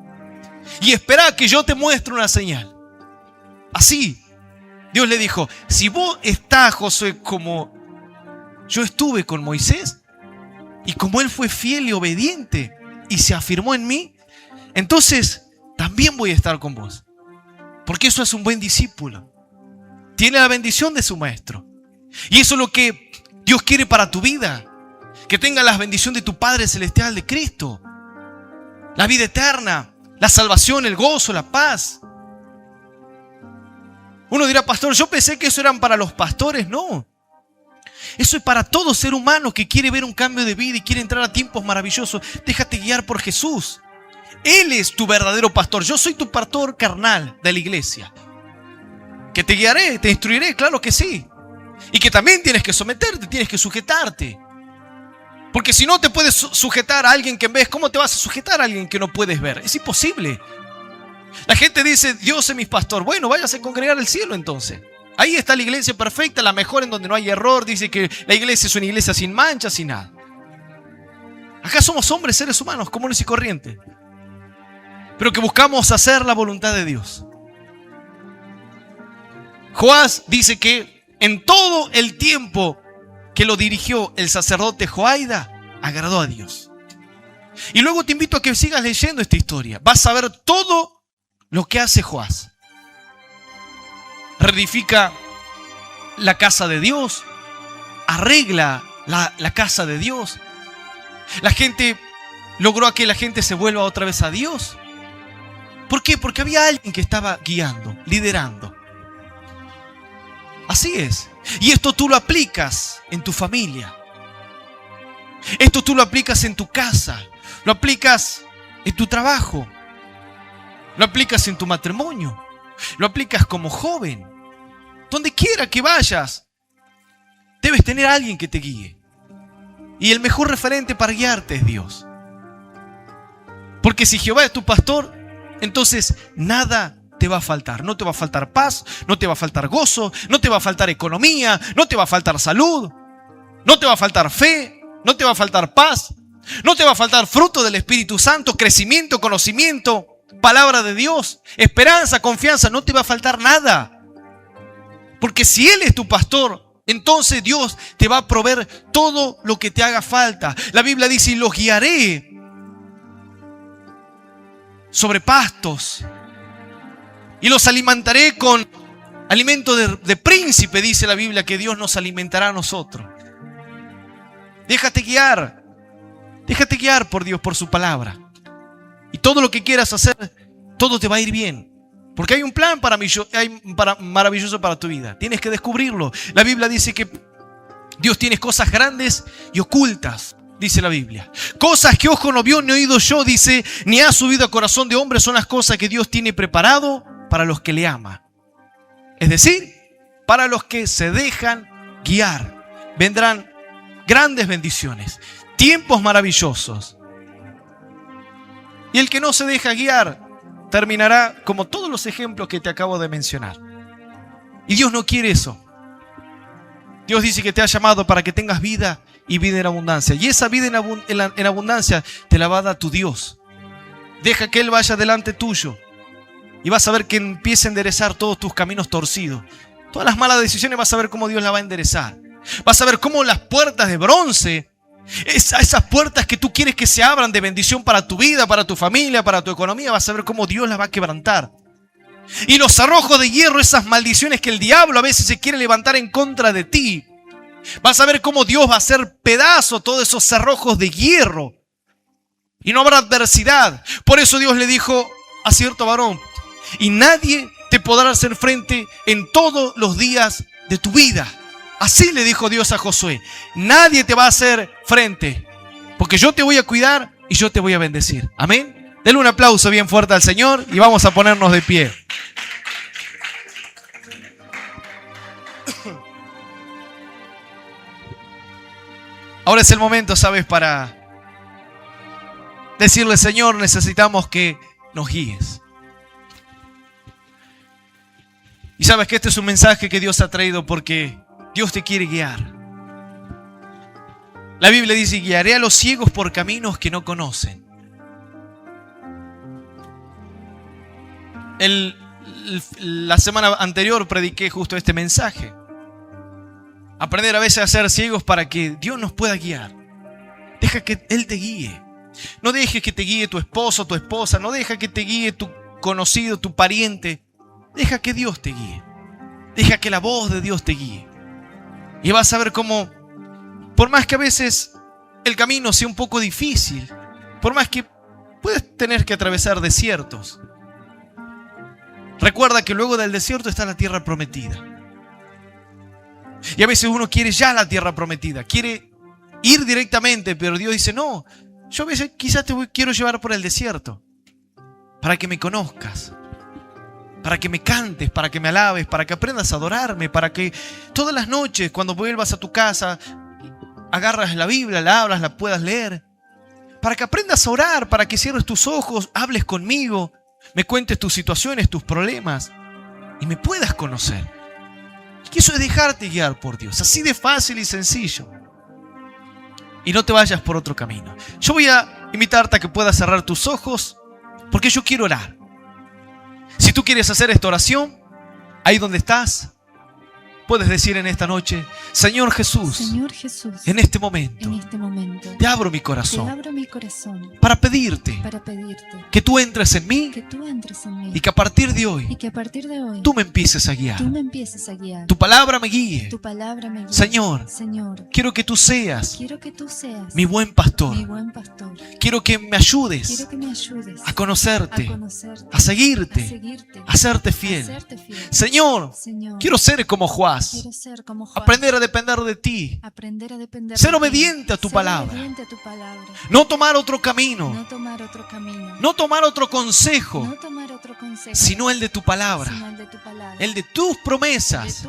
y espera que yo te muestre una señal. Así, Dios le dijo, si vos estás, Josué, como yo estuve con Moisés, y como él fue fiel y obediente y se afirmó en mí, entonces también voy a estar con vos. Porque eso es un buen discípulo. Tiene la bendición de su maestro. Y eso es lo que Dios quiere para tu vida. Que tengas la bendición de tu Padre Celestial, de Cristo. La vida eterna, la salvación, el gozo, la paz. Uno dirá, pastor, yo pensé que eso eran para los pastores. No. Eso es para todo ser humano que quiere ver un cambio de vida y quiere entrar a tiempos maravillosos. Déjate guiar por Jesús. Él es tu verdadero pastor. Yo soy tu pastor carnal de la iglesia. Que te guiaré, te instruiré, claro que sí. Y que también tienes que someterte, tienes que sujetarte. Porque si no te puedes sujetar a alguien que ves, ¿cómo te vas a sujetar a alguien que no puedes ver? Es imposible. La gente dice, Dios es mi pastor. Bueno, váyase a congregar al cielo entonces. Ahí está la iglesia perfecta, la mejor, en donde no hay error. Dice que la iglesia es una iglesia sin manchas, sin nada. Acá somos hombres, seres humanos, comunes y corrientes, pero que buscamos hacer la voluntad de Dios. Joás dice que en todo el tiempo que lo dirigió el sacerdote Joiada, agradó a Dios. Y luego te invito a que sigas leyendo esta historia. Vas a ver todo lo que hace Joás. Reedifica la casa de Dios, arregla la casa de Dios. La gente logró a que la gente se vuelva otra vez a Dios. ¿Por qué? Porque había alguien que estaba guiando, liderando. Así es. Y esto tú lo aplicas en tu familia. Esto tú lo aplicas en tu casa. Lo aplicas en tu trabajo. Lo aplicas en tu matrimonio. Lo aplicas como joven. Donde quiera que vayas, debes tener a alguien que te guíe. Y el mejor referente para guiarte es Dios. Porque si Jehová es tu pastor, entonces nada te va a faltar. No te va a faltar paz, no te va a faltar gozo, no te va a faltar economía, no te va a faltar salud, no te va a faltar fe, no te va a faltar paz, no te va a faltar fruto del Espíritu Santo, crecimiento, conocimiento, palabra de Dios, esperanza, confianza. No te va a faltar nada. Porque si Él es tu pastor, entonces Dios te va a proveer todo lo que te haga falta. La Biblia dice, y los guiaré sobre pastos y los alimentaré con alimento de príncipe. Dice la Biblia que Dios nos alimentará a nosotros. Déjate guiar por Dios, por su palabra. Y todo lo que quieras hacer, todo te va a ir bien. Porque hay un plan maravilloso para tu vida. Tienes que descubrirlo. La Biblia dice que Dios tiene cosas grandes y ocultas. Dice la Biblia. Cosas que ojo no vio ni oído yo, dice, ni ha subido a corazón de hombre, son las cosas que Dios tiene preparado para los que le aman. Es decir, para los que se dejan guiar. Vendrán grandes bendiciones, tiempos maravillosos. Y el que no se deja guiar terminará como todos los ejemplos que te acabo de mencionar. Y Dios no quiere eso. Dios dice que te ha llamado para que tengas vida y vida en abundancia. Y esa vida en abundancia te la va a dar tu Dios. Deja que Él vaya delante tuyo. Y vas a ver que empieza a enderezar todos tus caminos torcidos. Todas las malas decisiones vas a ver cómo Dios las va a enderezar. Vas a ver cómo las puertas de bronce, esas puertas que tú quieres que se abran de bendición para tu vida, para tu familia, para tu economía, vas a ver cómo Dios las va a quebrantar. Y los cerrojos de hierro, esas maldiciones que el diablo a veces se quiere levantar en contra de ti, vas a ver cómo Dios va a hacer pedazo todos esos cerrojos de hierro. Y no habrá adversidad. Por eso Dios le dijo a cierto varón, y nadie te podrás hacer frente en todos los días de tu vida. Así le dijo Dios a Josué. Nadie te va a hacer frente, porque yo te voy a cuidar y yo te voy a bendecir. Amén. Denle un aplauso bien fuerte al Señor y vamos a ponernos de pie. Ahora es el momento, ¿sabes? Para decirle, Señor, necesitamos que nos guíes. Y sabes que este es un mensaje que Dios ha traído porque Dios te quiere guiar. La Biblia dice, guiaré a los ciegos por caminos que no conocen. La semana anterior prediqué justo este mensaje. Aprender a veces a ser ciegos para que Dios nos pueda guiar. Deja que Él te guíe. No dejes que te guíe tu esposo, tu esposa. No deja que te guíe tu conocido, tu pariente. Deja que Dios te guíe. Deja que la voz de Dios te guíe. Y vas a ver cómo, por más que a veces el camino sea un poco difícil, por más que puedes tener que atravesar desiertos, recuerda que luego del desierto está la tierra prometida. Y a veces uno quiere ya la tierra prometida, quiere ir directamente, pero Dios dice, no, yo a veces quizás quiero llevar por el desierto, para que me conozcas, para que me cantes, para que me alabes, para que aprendas a adorarme, para que todas las noches cuando vuelvas a tu casa, agarras la Biblia, la abras, la puedas leer, para que aprendas a orar, para que cierres tus ojos, hables conmigo, me cuentes tus situaciones, tus problemas y me puedas conocer. Y eso es dejarte guiar por Dios, así de fácil y sencillo. Y no te vayas por otro camino. Yo voy a invitarte a que puedas cerrar tus ojos, porque yo quiero orar. Si tú quieres hacer esta oración, ahí donde estás, puedes decir en esta noche, Señor Jesús, en este momento, te abro mi corazón para pedirte que tú entres en mí y que a partir de hoy tú me empieces a guiar. Tu palabra me guíe. Señor, quiero que tú seas mi buen pastor. Quiero que me ayudes a conocerte, a seguirte, a serte fiel. Señor, quiero ser como Joás. Aprender a depender de ti. Ser obediente a tu palabra. No tomar otro camino. No tomar otro consejo. Sino el de tu palabra. El de tus promesas.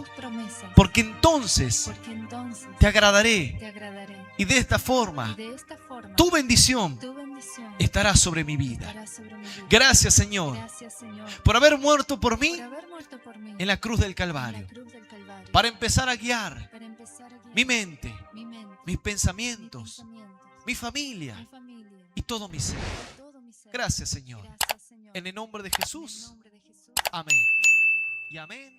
Porque entonces te agradaré. Y de esta forma tu bendición estará sobre mi vida. Gracias, Señor, por haber muerto por mí en la cruz del Calvario, para empezar a guiar mi mente, mis pensamientos, mi familia y todo mi ser. Gracias, Señor. En el nombre de Jesús. Amén. Y amén.